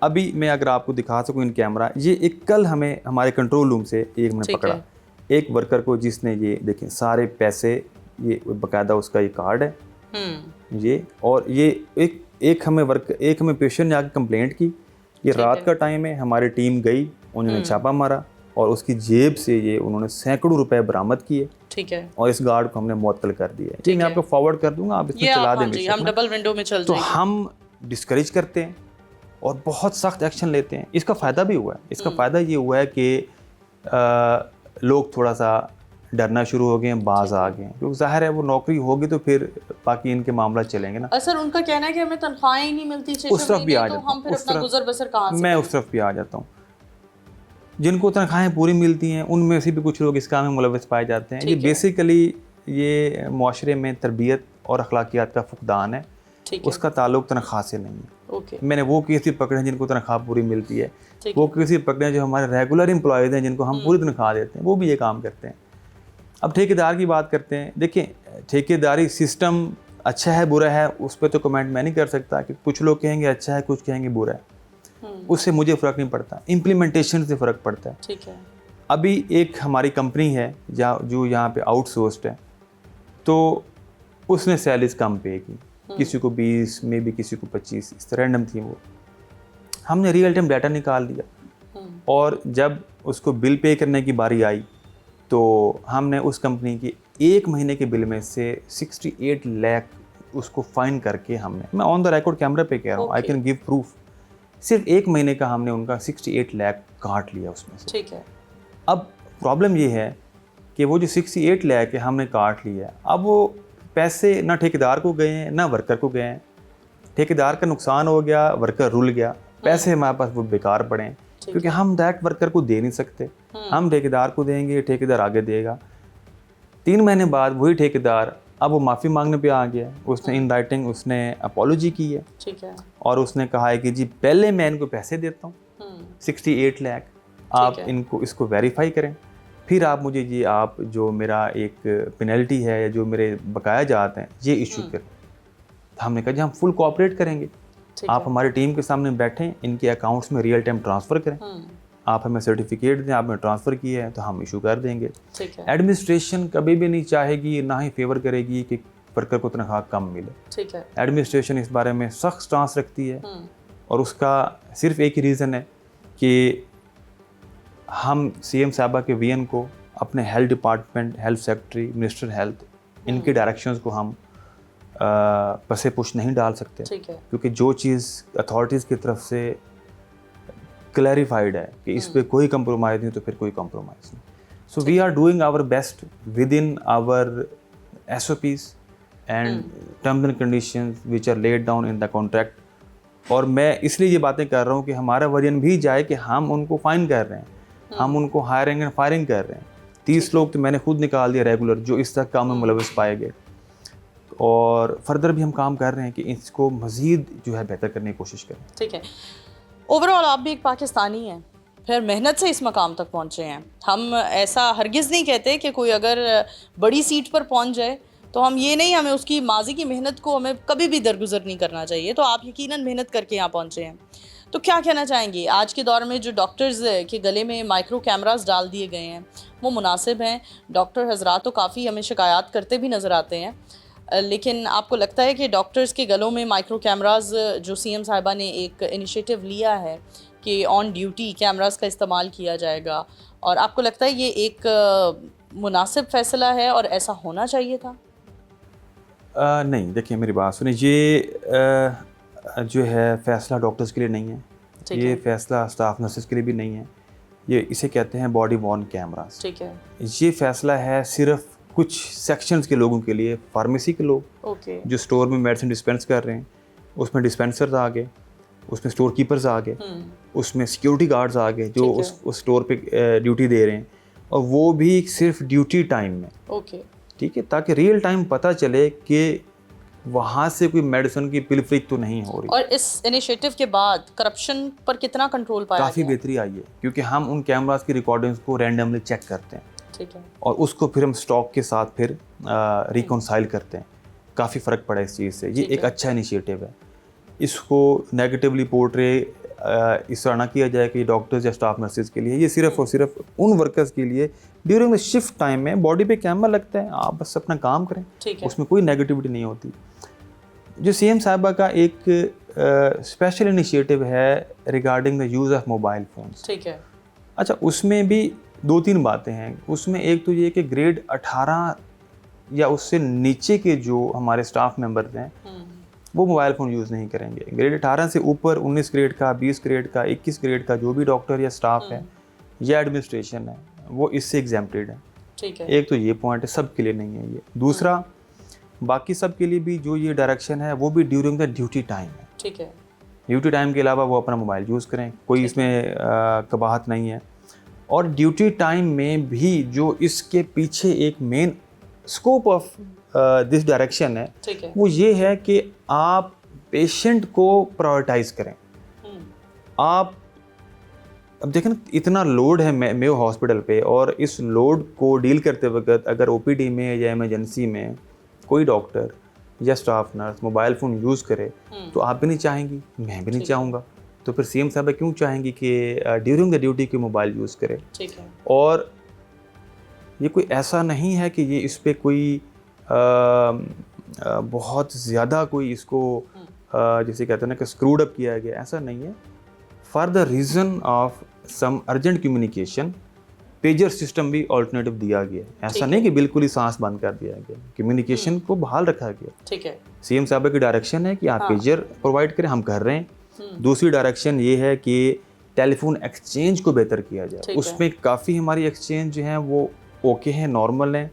अभी मैं अगर आपको दिखा सकूँ इन कैमरा, ये एक कल हमें हमारे कंट्रोल रूम से एक मैंने पकड़ा एक वर्कर को जिसने ये देखें सारे पैसे, ये बाकायदा उसका ये कार्ड है ये, और ये एक हमें पेशेंट ने आके कंप्लेंट की, ये रात का टाइम है, हमारी टीम गई, उन्होंने छापा मारा और उसकी जेब से ये उन्होंने सैकड़ों रुपए बरामद किए, ठीक है, और इस गार्ड को हमने मुअत्तल कर दिया। ठीक, मैं आपको फॉरवर्ड कर दूंगा, आप इसमें चला देंगे, हम डबल विंडो में चल तो हम डिस्करेज करते हैं और बहुत सख्त एक्शन लेते हैं। इसका फ़ायदा भी हुआ है, इसका फ़ायदा ये हुआ है कि लोग थोड़ा सा डरना शुरू हो गए हैं, बाज आ गए हैं, क्योंकि जाहिर है वो नौकरी होगी तो फिर बाकी इनके मामला चलेंगे ना। सर उनका कहना है कि हमें तनख्वाहें ही नहीं मिलती, उस तरफ भी आ जाता हूँ, गुजर बसर कहाँ से? मैं उस तरफ भी आ जाता हूँ। जिनको तनख्वाहें पूरी मिलती हैं उनमें से भी कुछ लोग इस काम में मुलविस पाए जाते हैं। ये बेसिकली ये मुआशरे में तरबियत और अखलाकियात का फुकदान है, उसका ताल्लुक तनख्वाह से नहीं है। मैंने वो केस भी पकड़े हैं जिनको तनख्वाह पूरी मिलती है, वो केस भी पकड़े हैं जो हमारे रेगुलर एम्प्लॉयज़ हैं जिनको हम पूरी तनख्वाह देते हैं, वो भी ये काम करते हैं। अब ठेकेदार की बात करते हैं। देखिए, ठेकेदारी सिस्टम अच्छा है बुरा है उस पर तो कमेंट मैं नहीं कर सकता, कि कुछ लोग कहेंगे अच्छा है, कुछ कहेंगे बुरा है, उससे मुझे फ़र्क नहीं पड़ता, इम्प्लीमेंटेशन से फ़र्क पड़ता है। ठीक है। अभी एक हमारी कंपनी है जो यहाँ पे आउटसोर्स्ड है, तो उसने सैलरीज कम पे की, किसी को 20 में भी किसी को 25, इस तरह रैंडम थी वो। हमने रियल टाइम डाटा निकाल दिया और जब उसको बिल पे करने की बारी आई तो हमने उस कंपनी की एक महीने के बिल में से 68 लाख उसको फाइन करके हमने, मैं ऑन द रिकॉर्ड कैमरा पे कह रहा हूँ, आई कैन गिव प्रूफ, सिर्फ एक महीने का हमने उनका 68 लाख काट लिया उसमें से। ठीक है। अब प्रॉब्लम ये है कि वो जो 68 लाख है हमने काट लिया, अब वो पैसे ना ठेकेदार को गए हैं ना वर्कर को गए हैं। ठेकेदार का नुकसान हो गया, वर्कर रुल गया, पैसे हमारे पास वो बेकार पड़े हैं, क्योंकि हम डायरेक्ट वर्कर को दे नहीं सकते, हम ठेकेदार को देंगे, ठेकेदार आगे देगा। 3 महीने बाद वही ठेकेदार अब वो माफ़ी मांगने पे आ गया, उसने इन राइटिंग उसने अपॉलोजी की है, ठीक है, और उसने कहा है कि जी पहले मैं इनको पैसे देता हूँ 68 लाख, आप इनको इसको वेरीफाई करें, फिर आप मुझे ये आप जो मेरा एक पेनल्टी है या जो मेरे बकाया जाते हैं ये इशू करें। तो हमने कहा जी हम फुल कोऑपरेट करेंगे, ठीक आप है। हमारी टीम के सामने बैठें, इनके अकाउंट्स में रियल टाइम ट्रांसफ़र करें, आप हमें सर्टिफिकेट दें, आपने ट्रांसफ़र किया है तो हम इशू कर देंगे। ठीक है। एडमिनिस्ट्रेशन कभी भी नहीं चाहेगी, ना ही फेवर करेगी कि वर्कर को तनख्वाह कम मिले। ठीक है। एडमिनिस्ट्रेशन इस बारे में सख्त स्टांस रखती है और उसका सिर्फ एक ही रीज़न है कि हम सीएम साहबा के वीएन को, अपने health department, health secretary, minister health, इनके डायरेक्शंस को हम पसे पुश नहीं डाल सकते, ठीक है। क्योंकि जो चीज़ अथॉरिटीज़ की तरफ से क्लैरिफाइड है कि इस पे कोई कंप्रोमाइज़ नहीं, तो फिर कोई कंप्रोमाइज़ नहीं। So we are doing our best within our SOPs and terms and conditions which are laid down in the contract. और मैं इसलिए ये बातें कर रहा हूँ कि हमारा वजन भी जाए कि हम उनको फाइन कर रहे हैं, हम उनको हायरिंग एंड फायरिंग कर रहे हैं। 30 लोग तो मैंने खुद निकाल दिया रेगुलर, जो इस तक काम में मुलविस पाए गए, और फर्दर भी हम काम कर रहे हैं कि इसको मज़ीद जो है बेहतर करने की कोशिश करें। ठीक है। ओवरऑल आप भी एक पाकिस्तानी हैं, फिर मेहनत से इस मकाम तक पहुंचे हैं। हम ऐसा हरगिज़ नहीं कहते कि कोई अगर बड़ी सीट पर पहुंच जाए तो हम ये नहीं, हमें उसकी माजी की मेहनत को हमें कभी भी दरगुजर नहीं करना चाहिए। तो आप यकीनन मेहनत करके यहाँ पहुंचे हैं। तो क्या कहना चाहेंगे आज के दौर में जो डॉक्टर्स के गले में माइक्रो कैमरास डाल दिए गए हैं, वो मुनासिब हैं? डॉक्टर हजरात तो काफ़ी हमें शिकायत करते भी नज़र आते हैं, लेकिन आपको लगता है कि डॉक्टर्स के गलों में माइक्रो कैमरास, जो सीएम साहिबा ने एक इनिशिएटिव लिया है कि ऑन ड्यूटी कैमरास का इस्तेमाल किया जाएगा, और आपको लगता है ये एक मुनासिब फ़ैसला है और ऐसा होना चाहिए था? नहीं, देखिए मेरी बात सुनिए, ये जो है फ़ैसला डॉक्टर्स के लिए नहीं है, ये फ़ैसला स्टाफ नर्सेस के लिए भी नहीं है। ये इसे कहते हैं बॉडी वॉर्न कैमरास। ठीक है। ये फ़ैसला है सिर्फ कुछ सेक्शंस के लोगों के लिए, फार्मेसी के लोग जो स्टोर में मेडिसिन डिस्पेंस कर रहे हैं, उसमें डिस्पेंसर्स आ गए, उसमें स्टोर कीपर्स आ गए, उसमें सिक्योरिटी गार्ड्स आ गए जो उस स्टोर पे ड्यूटी दे रहे हैं, और वो भी सिर्फ ड्यूटी टाइम में। ठीक है, ताकि रियल टाइम पता चले कि वहाँ से कोई मेडिसिन की पिलफरिंग तो नहीं हो रही। और इस इनिशिएटिव के बाद करप्शन पर कितना कंट्रोल पाया? काफ़ी बेहतरी आई है, क्योंकि हम उन कैमरास की रिकॉर्डिंग्स को रैंडमली चेक करते हैं। ठीक है। और उसको फिर हम स्टॉक के साथ फिर रिकॉन्साइल करते हैं। काफ़ी फ़र्क पड़ा इस चीज़ से। ये एक अच्छा इनिशिएटिव है। इसको नेगेटिवली पोर्ट्रे इस तरह ना किया जाए कि डॉक्टर्स या स्टाफ नर्सेज के लिए, ये सिर्फ और सिर्फ उन वर्कर्स के लिए ड्यूरिंग द शिफ्ट टाइम में बॉडी पे कैमरा लगता है, आप बस अपना काम करें, उसमें कोई नेगेटिविटी नहीं होती। जो सीएम साहिबा का एक स्पेशल इनिशिएटिव है regarding the use of mobile phones. ठीक है। अच्छा, उसमें भी 2-3 बातें हैं। उसमें एक तो ये कि ग्रेड 18 या उससे नीचे के जो हमारे स्टाफ मेंबर्स हैं वो मोबाइल फ़ोन यूज़ नहीं करेंगे। ग्रेड 18 से ऊपर 19 ग्रेड का, 20 ग्रेड का, 21 ग्रेड का जो भी डॉक्टर या स्टाफ है या एडमिनिस्ट्रेशन है, वो इससे एग्जेम्प्टेड है। ठीक है। एक तो ये पॉइंट है, सब के लिए नहीं है ये। दूसरा, बाकी सब के लिए भी जो ये डायरेक्शन है वो भी ड्यूरिंग द ड्यूटी टाइम है। ठीक है। ड्यूटी टाइम के अलावा वो अपना मोबाइल यूज़ करें, कोई इसमें कबाहत नहीं है। और ड्यूटी टाइम में भी जो इसके पीछे एक main scope of this direction है, वो ये है कि आप पेशेंट को प्रायोरिटाइज करें। आप अब देखें ना, इतना लोड है मेयो हॉस्पिटल पे, और इस लोड को डील करते वक्त अगर ओपीडी में या इमरजेंसी में कोई डॉक्टर या staff nurse mobile phone use करे तो आप भी नहीं चाहेंगी, मैं भी नहीं चाहूँगा। तो फिर सीएम साहब क्यों चाहेंगी कि ड्यूरिंग द ड्यूटी की मोबाइल यूज़ करे? ठीक है। और ये कोई ऐसा नहीं है कि ये इस पर कोई बहुत ज़्यादा कोई इसको जैसे कहते हैं ना कि स्क्रूड अप किया गया, ऐसा नहीं है। For the reason of some urgent communication, pager system भी ऑल्टरनेटिव दिया गया। ऐसा नहीं कि बिल्कुल ही सांस बंद कर दिया गया, कम्युनिकेशन को बहाल रखा गया। ठीक है। सीएम साहब की डायरेक्शन है कि आप पेजर प्रोवाइड करें, हम कर रहे हैं। दूसरी डायरेक्शन ये है कि टेलीफोन एक्सचेंज को बेहतर किया जाए। उसमें काफ़ी हमारी एक्सचेंज जो हैं वो ओके हैं, नॉर्मल हैं।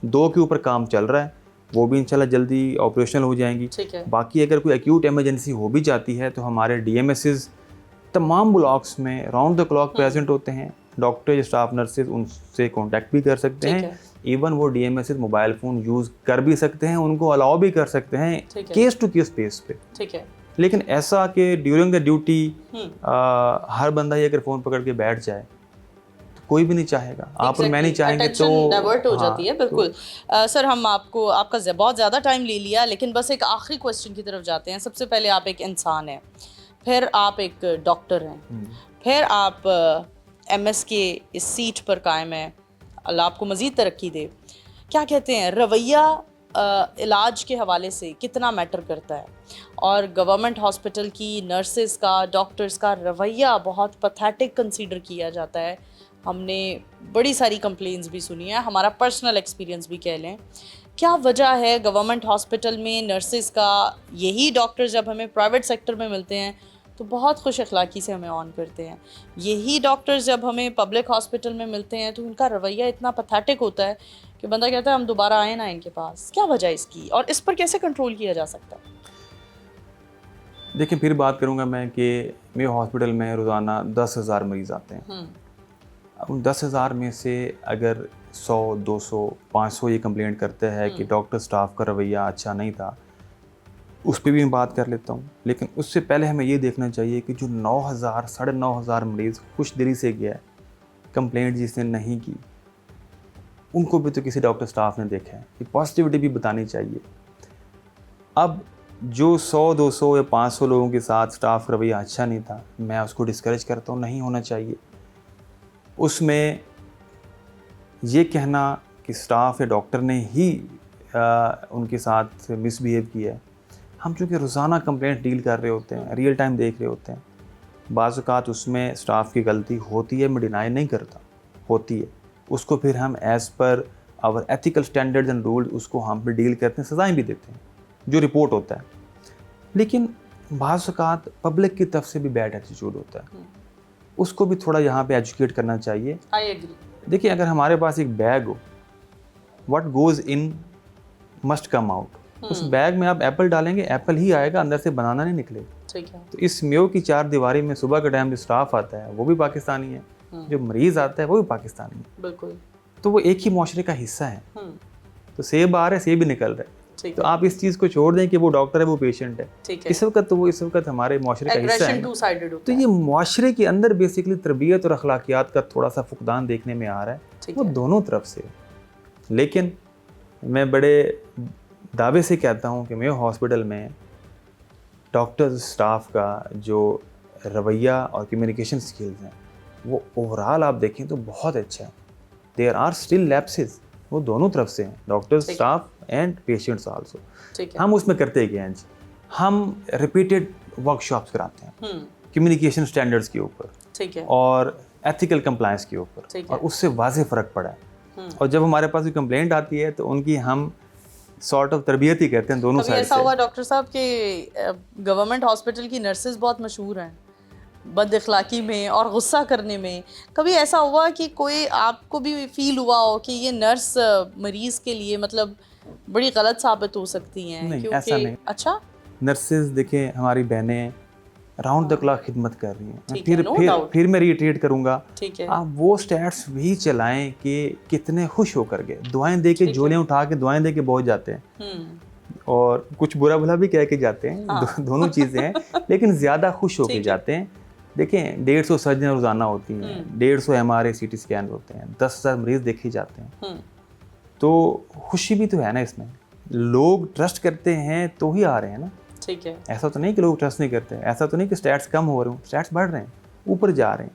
2 के ऊपर काम चल रहा है, वो भी इंशाल्लाह जल्दी ऑपरेशनल हो जाएंगी। बाकी अगर कोई एक्यूट इमरजेंसी हो भी जाती है तो हमारे DMSs तमाम ब्लॉक्स में राउंड द क्लॉक प्रेजेंट होते हैं। डॉक्टर, स्टाफ नर्सेज उनसे कांटेक्ट भी कर सकते हैं। इवन वो DMSs मोबाइल फ़ोन यूज़ कर भी सकते हैं, उनको अलाउ भी कर सकते हैं केस टू केस बेस पे। ठीक है। लेकिन ऐसा कि ड्यूरिंग द ड्यूटी हर बंदा ही अगर फ़ोन पकड़ के बैठ जाए तो कोई भी नहीं चाहेगा, आप और मैं नहीं चाहेंगे तो डाइवर्ट हो हाँ, जाती है, बिल्कुल। सर, हम आपका बहुत ज़्यादा टाइम ले लिया, लेकिन बस एक आखिरी क्वेश्चन की तरफ जाते हैं। सबसे पहले आप एक इंसान हैं, फिर आप एक डॉक्टर हैं, फिर आप एमएस के इस सीट पर कायम हैं, अल्लाह आपको मज़ीद तरक्की दे। क्या कहते हैं, रवैया इलाज के हवाले से कितना मैटर करता है? और गवर्नमेंट हॉस्पिटल की नर्सेस का, डॉक्टर्स का रवैया बहुत पैथेटिक कंसीडर किया जाता है। हमने बड़ी सारी कंप्लेंट्स भी सुनी है, हमारा पर्सनल एक्सपीरियंस भी कह लें। क्या वजह है गवर्नमेंट हॉस्पिटल में नर्सेस का? यही डॉक्टर जब हमें प्राइवेट सेक्टर में मिलते हैं तो बहुत खुश अखलाक़ी से हमें ऑन करते हैं, यही डॉक्टर्स जब हमें पब्लिक हॉस्पिटल में मिलते हैं तो उनका रवैया इतना पैथेटिक होता है कि बंदा कहता है हम दोबारा आए ना इनके पास। क्या वजह इसकी, और इस पर कैसे कंट्रोल किया जा सकता है? देखिए, फिर बात करूंगा मैं कि मेरे हॉस्पिटल में रोज़ाना 10,000 मरीज़ आते हैं। अब उन 10,000 में से अगर 100, 200, 500 ये कंप्लेंट करते हैं कि डॉक्टर स्टाफ का रवैया अच्छा नहीं था, उस पर भी मैं बात कर लेता हूँ। लेकिन उससे पहले हमें ये देखना चाहिए कि जो 9,000, 9,500 मरीज़ खुश दिली से गया है, कंप्लेंट जिसने नहीं की, उनको भी तो किसी डॉक्टर स्टाफ ने देखा है। ये पॉजिटिविटी भी बतानी चाहिए। अब जो 100, 200 या 500 लोगों के साथ स्टाफ रवैया अच्छा नहीं था, मैं उसको डिस्करेज करता हूँ, नहीं होना चाहिए। उसमें ये कहना कि स्टाफ या डॉक्टर ने ही उनके साथ मिसबिहेव किया है, हम चूँकि रोज़ाना कंप्लेंट डील कर रहे होते हैं, रियल टाइम देख रहे होते हैं, बाज़ औक़ात उसमें स्टाफ की गलती होती है, मैं डिनाई नहीं करता, होती है। उसको फिर हम as per hour ethical standards and rules उसको हम पे डील करते हैं, सज़ाएँ भी देते हैं, जो रिपोर्ट होता है। लेकिन बाज़ औक़ात पब्लिक की तरफ से भी बैड एटीट्यूड होता है, उसको भी थोड़ा यहाँ पे एजुकेट करना चाहिए। I agree. देखिए, अगर हमारे पास एक बैग हो, what goes in must come out, उस बैग में आप एप्पल डालेंगे, एप्पल ही आएगा, अंदर से बनाना नहीं निकलेगा। ठीक है। तो इस मेयो की 4 दीवारी में सुबह के टाइम जो स्टाफ आता है वो भी पाकिस्तानी है, जो मरीज़ आता है वो भी पाकिस्तानी है, बिल्कुल। तो वो एक ही मुआशरे का हिस्सा है। तो सेब आ रहा है, सेब ही निकल रहा है। तो आप इस चीज़ को छोड़ दें कि वो डॉक्टर है, वो पेशेंट है। इस वक्त हमारे मुआशरे का हिस्सा है। तो ये मुआशरे के अंदर बेसिकली तरबियत और अखलाकियात का थोड़ा सा फुकदान देखने में आ रहा है, वो दोनों तरफ से। लेकिन मैं बड़े दावे से कहता हूँ कि मेरे हॉस्पिटल में डॉक्टर्स स्टाफ का जो रवैया और कम्युनिकेशन स्किल्स हैं वो ओवरऑल आप देखें तो बहुत अच्छा है। देयर आर स्टिल लैप्सेस, वो दोनों तरफ से हैं, doctors, staff and patients also. हम उसमें करते क्या हैं जी, हम रिपीटेड वर्कशॉप्स कराते हैं कम्युनिकेशन स्टैंडर्ड्स के ऊपर और एथिकल कंप्लायंस के ऊपर, और उससे वाज़ेह फ़र्क पड़ा है। और जब हमारे पास कोई कंप्लेंट आती है तो उनकी हम सॉर्ट ऑफ तरबियत ही कहते हैं दोनों साइड से। ऐसा हुआ डॉक्टर साहब कि गवर्नमेंट हॉस्पिटल की नर्सेज बहुत मशहूर हैं बद अखलाकी में और गुस्सा करने में, कभी ऐसा हुआ कि कोई आपको भी फील हुआ हो कि ये नर्स मरीज़ के लिए मतलब बड़ी गलत साबित हो सकती हैं? नहीं, ऐसा नहीं। अच्छा, नर्सेज देखें, हमारी बहनें राउंड द क्लॉक खिदमत कर रही हैं। फिर मैं रिट्रीट करूंगा, आप वो स्टैट्स भी चलाएं कि कितने खुश होकर गए, दुआएं दे के, झोलियाँ उठा के दुआएं दे के बहुत जाते हैं, और कुछ बुरा भला भी कह के जाते हैं, दोनों चीज़ें हैं, लेकिन ज़्यादा खुश होके जाते हैं। देखें, 150 सर्जन रोज़ाना होती हैं, 150 MRI CT स्कैन होते हैं, 10,000 मरीज़ देखे जाते हैं, तो खुशी भी तो है ना इसमें। लोग ट्रस्ट करते हैं तो ही आ रहे हैं ना। ठीक है, ऐसा तो नहीं कि लोग ट्रस्ट नहीं करते, ऐसा तो नहीं कि स्टैट्स कम हो रहे हैं, स्टैट्स बढ़ रहे हैं, ऊपर जा रहे हैं।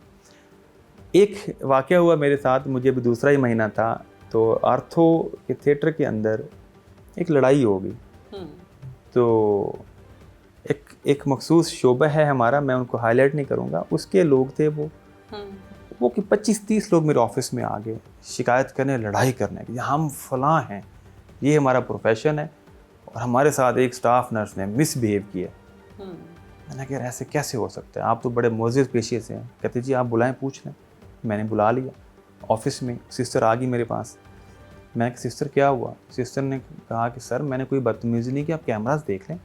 एक वाक़या हुआ मेरे साथ, मुझे अभी दूसरा ही महीना था, तो आर्थो के थिएटर के अंदर एक लड़ाई हो गई। तो एक मखसूस शोबा है हमारा, मैं उनको हाईलाइट नहीं करूँगा, उसके लोग थे वो कि 25-30 लोग मेरे ऑफिस में आ गए शिकायत करने, लड़ाई करने की, हम फलां हैं, ये हमारा प्रोफेशन है और हमारे साथ एक स्टाफ नर्स ने मिसबिहेव किया। मैंने कहा ऐसे कैसे हो सकता है, आप तो बड़े मोअज़्ज़ज़ पेशे से हैं। कहते जी आप बुलाएं, पूछ लें। मैंने बुला लिया, ऑफिस में सिस्टर आ गई मेरे पास। मैं सिस्टर क्या हुआ? सिस्टर ने कहा कि सर मैंने कोई बदतमीज़ी नहीं की, आप कैमरास देख लें।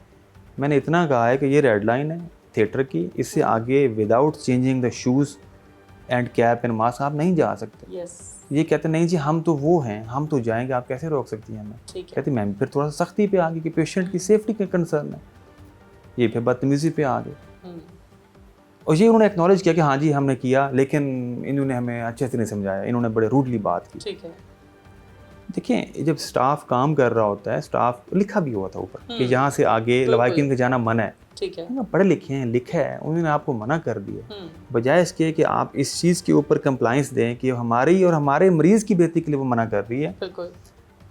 मैंने इतना कहा है कि ये रेड लाइन है थिएटर की, इससे आगे without changing the shoes and cap and mask आप नहीं जा सकते। ये कहते नहीं जी हम तो वो हैं, हम तो जाएंगे, आप कैसे रोक सकती हैं हमें? कहती मैम फिर थोड़ा सा सख्ती पे आ गई कि पेशेंट की सेफ्टी का कंसर्न है, ये फिर बदतमीज़ी पे आ गए। और ये उन्होंने एक्नॉलेज किया कि हाँ जी हमने किया, लेकिन इन्होंने हमें अच्छे से नहीं समझाया, इन्होंने बड़े रूडली बात की। ठीक है। देखिए जब स्टाफ काम कर रहा होता है, स्टाफ लिखा भी हुआ था ऊपर कि यहाँ से आगे लवाकिन के जाना मना है। ठीक है। पढ़े लिखे हैं, लिखा है, उन्होंने आपको मना कर दिया। बजाय इसके कि आप इस चीज़ के ऊपर कंप्लाइंस दें कि हमारी और हमारे मरीज़ की बेहतरी के लिए वो मना कर रही है, बिल्कुल।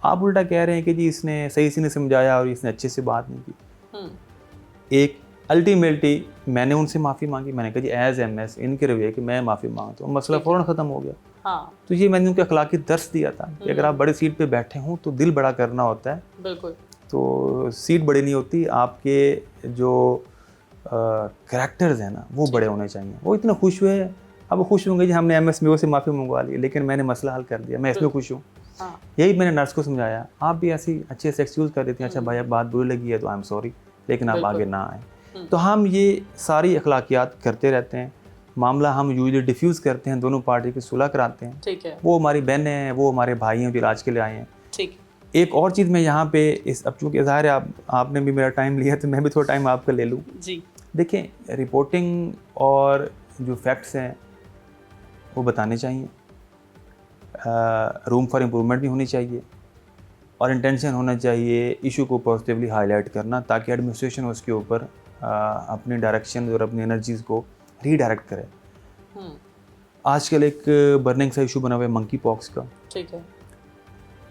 आप उल्टा कह रहे हैं कि जी इसने सही से नहीं समझाया और इसने अच्छे से बात नहीं की। एक अल्टीमेटली मैंने उनसे माफ़ी मांगी, मैंने कहा जी एज MS इनके रवैये कि मैं माफ़ी मांगता हूँ, मसला फ़ौरन ख़त्म हो गया। हाँ। तो ये मैंने उनके अखलाकी दर्स दिया था कि अगर आप बड़ी सीट पे बैठे हों तो दिल बड़ा करना होता है। बिल्कुल। तो सीट बड़ी नहीं होती, आपके जो करैक्टर्स हैं ना वो बड़े होने चाहिए। वो इतने खुश हुए, अब वो खुश होंगे जी हमने MS से माफ़ी मंगवा ली, लेकिन मैंने मसला हल कर दिया, मैं इसमें खुश हूँ। हाँ। यही मैंने नर्स को समझाया, आप भी ऐसी अच्छे से एक्सक्यूज़ कर देती हैं, अच्छा भाई अब बात बुरी लगी है तो आई एम सॉरी, लेकिन आप आगे ना आए। तो हम ये सारी अखलाकियात करते रहते हैं। मामला हम यूजली डिफ्यूज़ करते हैं, दोनों पार्टी की सुलह कराते हैं। ठीक है। वो हमारी बहनें हैं, वो हमारे भाई हैं जो इलाज के लिए आए हैं। ठीक। एक और चीज़ मैं यहाँ पे इस, अब चूँकि ज़ाहिर है आपने भी मेरा टाइम लिया तो मैं भी थोड़ा टाइम आपका ले लूँ जी। देखिए रिपोर्टिंग और जो फैक्ट्स हैं वो बताने चाहिए, रूम फॉर इम्प्रूवमेंट भी होनी चाहिए और इंटेंशन होना चाहिए इशू को पॉजिटिवली हाईलाइट करना, ताकि एडमिनिस्ट्रेशन उसके ऊपर अपनी डायरेक्शन और अपनी एनर्जीज़ को रीडायरेक्ट करे। आजकल एक बर्निंग सा इशू बना हुआ है मंकी पॉक्स का। ठीक है।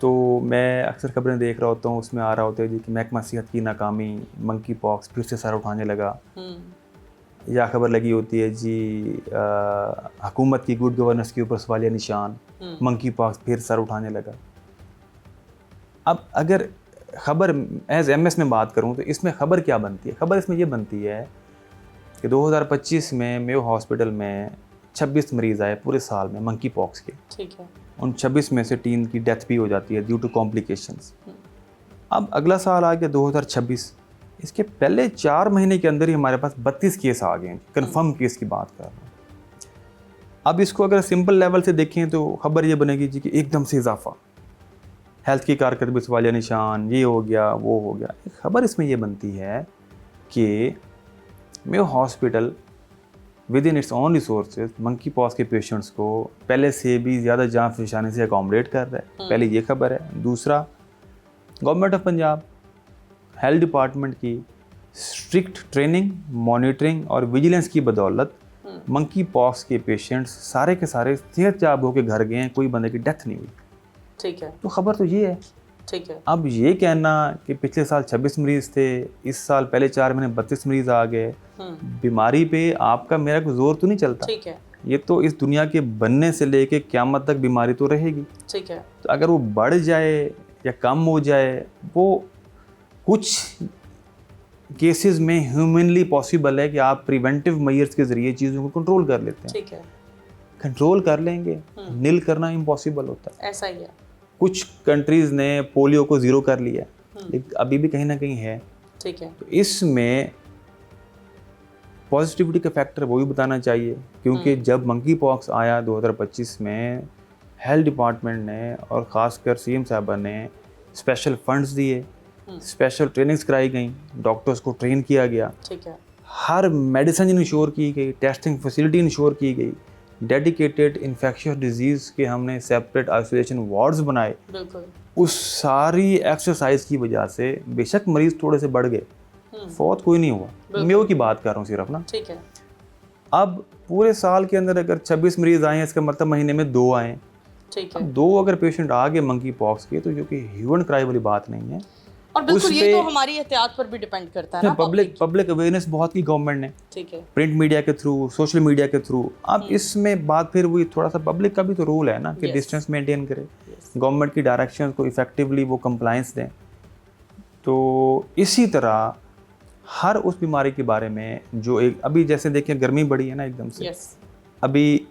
तो मैं अक्सर खबरें देख रहा होता हूँ, उसमें आ रहा होता है जी कि महकमा सेहत की नाकामी, मंकी पॉक्स फिर से सर उठाने लगा, या खबर लगी होती है जी हुकूमत की गुड गवर्नेंस के ऊपर सवालिया निशान, मंकी पॉक्स फिर सर उठाने लगा। अब अगर खबर एज MS में बात करूं तो इसमें खबर क्या बनती है? खबर इसमें ये बनती है कि 2025 में मेयो हॉस्पिटल में 26 मरीज़ आए पूरे साल में मंकी पॉक्स के। ठीक है। उन 26 में से 3 की डेथ भी हो जाती है ड्यू टू कॉम्प्लिकेशंस। अब अगला साल आ गया 2026, इसके पहले 4 महीने के अंदर ही हमारे पास 32 केस आ गए हैं, कन्फर्म केस की बात कर रहा हूँ। अब इसको अगर सिंपल लेवल से देखें तो खबर ये बनेगी जी कि एकदम से इजाफा, हेल्थ की कारकर्दगी सवालिया निशान, ये हो गया वो हो गया। खबर इसमें ये बनती है कि Mayo hospital with in its own resources monkey pox के पेशेंट्स को पहले से भी ज़्यादा जान फशानी से अकोमोडेट कर रहा है। पहले ये खबर है। दूसरा, government of Punjab health department की स्ट्रिक्ट ट्रेनिंग, मॉनिटरिंग और विजिलेंस की बदौलत मंकी पॉक्स के पेशेंट्स सारे के सारे सेहतयाब होकर घर गए हैं, कोई बंदे की डेथ नहीं हुई। ठीक है। तो खबर तो ये है। ठीक है। अब ये कहना कि पिछले साल 26 मरीज़ थे, इस साल पहले 4 महीने 32 मरीज़ आ गए, बीमारी पे आपका मेरा कोई जोर तो नहीं चलता। ठीक है। ये तो इस दुनिया के बनने से लेके क़यामत तक बीमारी तो रहेगी। ठीक है। तो अगर वो बढ़ जाए या कम हो जाए, वो कुछ केसेस में ह्यूमनली पॉसिबल है कि आप प्रिवेंटिव मेजर्स के ज़रिए चीज़ों को कंट्रोल कर लेते हैं। ठीक है। कंट्रोल कर लेंगे, नील करना इम्पॉसिबल होता है। ऐसा ही है। कुछ कंट्रीज़ ने पोलियो को ज़ीरो कर लिया, लेकिन अभी भी कहीं ना कहीं है। ठीक है। तो इसमें पॉजिटिविटी का फैक्टर वो भी बताना चाहिए, क्योंकि जब मंकी पॉक्स आया 2025 में, हेल्थ डिपार्टमेंट ने और ख़ासकर CM साहबा ने स्पेशल फंड्स दिए, स्पेशल ट्रेनिंग्स कराई गई, डॉक्टर्स को ट्रेन किया गया। ठीक है। हर मेडिसिन इंश्योर की गई, टेस्टिंग फैसिलिटी इंश्योर की गई, डेडिकेटेड इन्फेक्शियस डिजीज़ के हमने सेपरेट आइसोलेशन वार्ड्स बनाए। बिल्कुल। उस सारी एक्सरसाइज की वजह से बेशक मरीज़ थोड़े से बढ़ गए, फौत कोई नहीं हुआ। मेयो की बात कर रहा हूँ सिर्फ ना। ठीक है। अब पूरे साल के अंदर अगर 26 मरीज़ आए हैं, इसका मतलब महीने में 2 आए। ठीक है। 2 अगर पेशेंट आ गए मंकी पॉक्स के, तो जो कि ह्यू एंड क्राई वाली बात नहीं है। और बिल्कुल ये तो हमारी एहतियात पर भी डिपेंड करता है ना। पब्लिक अवेयरनेस बहुत की गवर्नमेंट ने। ठीक है। प्रिंट मीडिया के थ्रू, सोशल मीडिया के थ्रू। अब इसमें बात फिर वही, थोड़ा सा पब्लिक का भी तो रोल है ना कि डिस्टेंस मेंटेन करे, गवर्नमेंट की डायरेक्शन को इफेक्टिवली वो कंप्लायंस दें। तो इसी तरह हर उस बीमारी के बारे में जो एक अभी जैसे देखिए गर्मी बढ़ी है ना एकदम से, अभी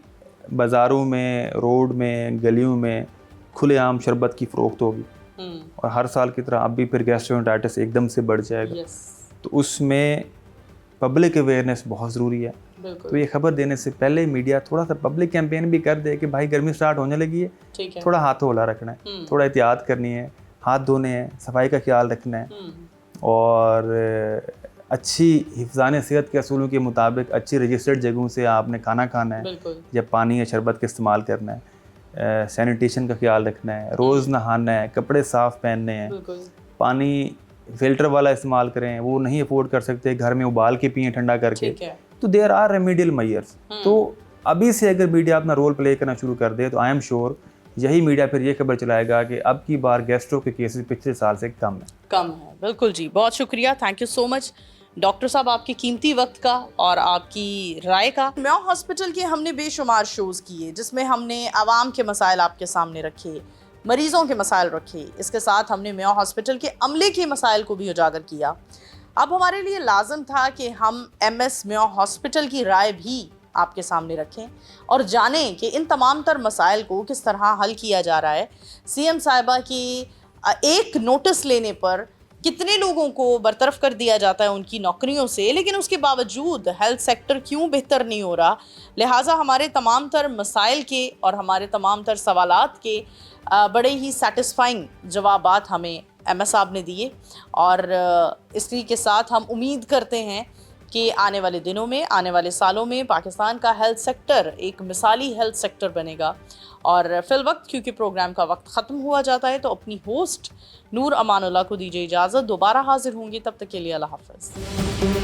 बाज़ारों में, रोड में, गलियों में खुलेआम शरबत की फ़रोख्त होगी, और हर साल की तरह अब भी फिर गैस्ट्रोएंटेराइटिस एकदम से बढ़ जाएगा। तो उसमें पब्लिक अवेयरनेस बहुत ज़रूरी है। तो ये खबर देने से पहले मीडिया थोड़ा सा पब्लिक कैंपेन भी कर दे कि भाई गर्मी स्टार्ट होने लगी है, थोड़ा हाथ होला रखना है, थोड़ा एहतियात करनी है, हाथ धोने हैं, सफाई का ख्याल रखना है, और अच्छी हिफ्ज़ान सेहत के असूलों के मुताबिक अच्छी रजिस्टर्ड जगहों से आपने खाना खाना है, बिल्कुल या पानी या शरबत का इस्तेमाल करना है, सैनिटेशन का ख्याल रखना है, रोज़ नहाना है, कपड़े साफ़ पहनने हैं, बिल्कुल पानी फ़िल्टर वाला इस्तेमाल करें, वो नहीं अफोर्ड कर सकते घर में उबाल के पिएँ ठंडा करके, ठीक है। तो देयर आर रेमेडियल मेजर्स। तो अभी से अगर मीडिया अपना रोल प्ले करना शुरू कर दे तो आई एम श्योर यही मीडिया फिर ये खबर चलाएगा कि अब की बार गैस्ट्रो के केसेस पिछले साल से कम है। कम है, बिल्कुल जी। बहुत शुक्रिया, thank you so much doctor साहब, आपके कीमती वक्त का और आपकी राय का। मेयो हॉस्पिटल के हमने बेशुमार शोज़ किए जिसमें हमने आवाम के मसाइल आपके सामने रखे, मरीजों के मसाइल रखे, इसके साथ हमने मेयो हॉस्पिटल के अमले के मसाइल को भी उजागर किया। अब हमारे लिए लाजम था कि हम MS मेयो हॉस्पिटल की राय भी आपके सामने रखें और जानें कि इन तमाम तर मसाइल को किस तरह हल किया जा रहा है। CM साहिबा की एक नोटिस लेने पर कितने लोगों को बरतरफ कर दिया जाता है उनकी नौकरियों से, लेकिन उसके बावजूद हेल्थ सेक्टर क्यों बेहतर नहीं हो रहा। लिहाजा हमारे तमाम तर मसाइल के और हमारे तमाम तर सवालात के बड़े ही सेटिस्फाइंग जवाबात हमें MS साहब ने दिए और इसी के साथ हम उम्मीद करते हैं कि आने वाले दिनों में, आने वाले सालों में पाकिस्तान का हेल्थ सेक्टर एक मिसाली हेल्थ सेक्टर बनेगा। और फिलवक्त क्योंकि प्रोग्राम का वक्त ख़त्म हुआ जाता है तो अपनी होस्ट नूर अमानुल्लाह को दीजिए इजाज़त। दोबारा हाजिर होंगी, तब तक के लिए अल्लाह हाफ़िज़।